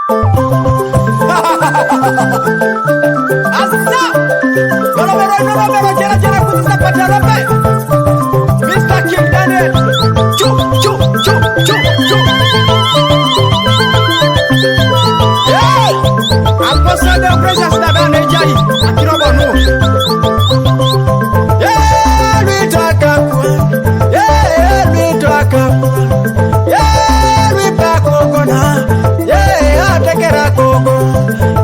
Asa Bolo jera kutisa patarope Mr. Kim Daniel Chu Hey Ambassador Precious Dabane Jai Akirobo no Yeah we talk up Yeah we talk up Yeah we back ogona Yeah atekera koko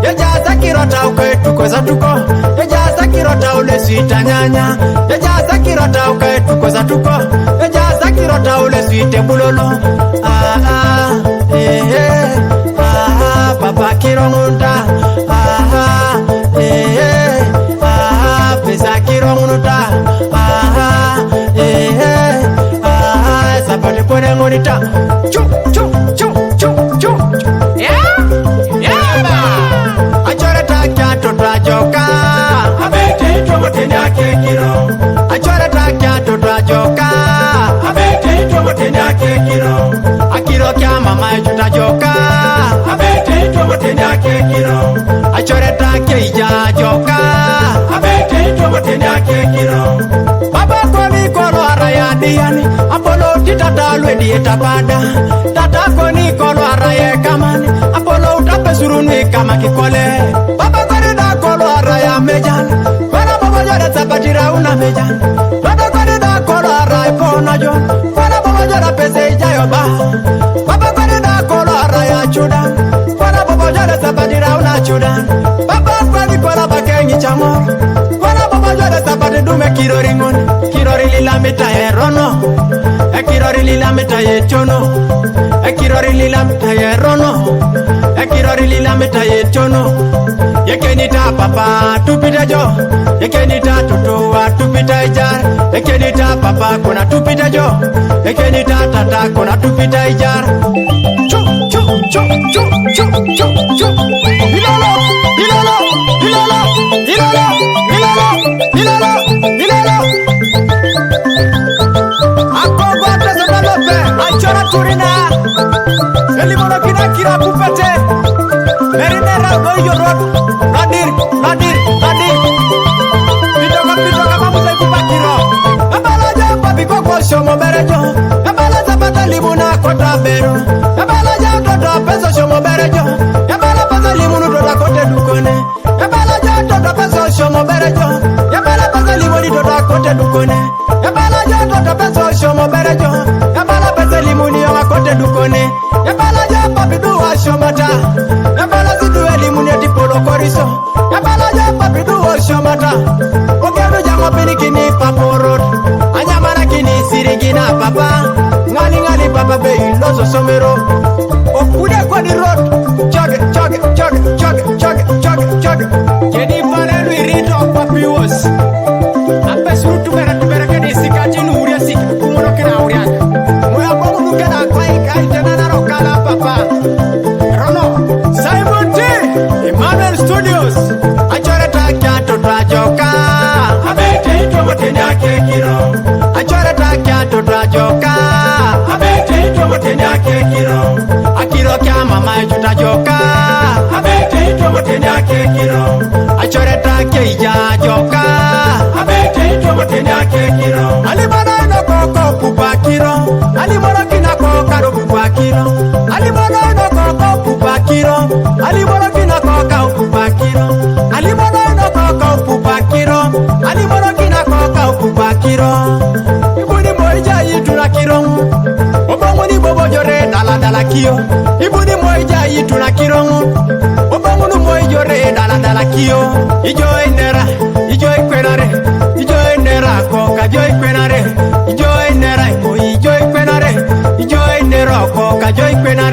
Yajaza kirota ukwetu kweza tuko Yajaza kirota ule sita nyanya Yajaza kirota ukwetu kweza tuko Yajaza kirota ule sita bulolo Papa kirongunda Pesa kirongunda Sapati pone ngonita Chu Joka abete tomotenya kekiro achora takya totwa joka abete tomotenya kekiro akiro kya mama juta joka abete tomotenya kekiro achora takya ija joka abete tomotenya kekiro baba koni kolo araya diani apolo titata lwedi etapada tata koni kolo araya kamani apolo utapesuruni kama kikole baba kolo araya mejan para baba jara tapatira una mejan baba kore da kolo araya pona jon para baba jara pese jayo ba baba kore da kolo araya chudan para baba jara tapatira una chudan baba kwani kola bakengi chamo para baba jara tapati dume kirori ngon kirori lila meta erono kirori lila meta yechono kirori lila meta erono kirori lila meta yechono Yekenita papa tupita jo Yekenita tutua tupita ijar Yekenita papa kuna tupita jo Yekenita tata kuna tupita ijar Chu Hilalo Ako gwate sabalope Achora turina Elimono kina kira kupete Merinera goyo rod Radir Pitoka mamuza ikupakiro Nabala jamba biko kwa shomo berejo Nabala zapata limuna kota bero Nabala jamba toto peso shomo berejo Nabala pasa limunu tota kote dukone Nabala jamba toto peso shomo berejo Nabala pasa limuni tota kote dukone Nabala jamba toto peso shomo berejo Nabala pasa limuni yawa kote dukone Nabala jamba biduwa shomata Nabala zidu elimuni eti polo koriso Nabala jamba biduwa shomata Ogendo jango pinikini paporot Anyamara kini sirigina papa Ngali papa be iloso somero Okude kwa di road Chage Kedi pare lui rito papiwos Ape suru tubera kedi sikati nuria siki Kumono kena uriaka Moya bongo nukena kai tenana rokala papa Rono Simon T Emmanuel Studios Achore takya totwa joka Abete tomotenya kekiro Achore takya totwa joka Abete tomotenya kekiro Akiro kya mama juta joka Abete tomotenya kekiro Achore takya ija joka Abete tomotenya kekiro Alimana no koko pupakiro Alimana kina koka ro pupakiro Alimana no koko pupakiro Alimana kina koka pupakiro Alimana no koko pupakiro Alimana kina koka pupakiro Ibuni moija yituna kirongu Obongo ni bobo jore dala kio Ibuni moija yituna kirongu Obongo ni moijore dala kio Ijo enera koka jo ikwenare Ijo enera koka jo ikwenare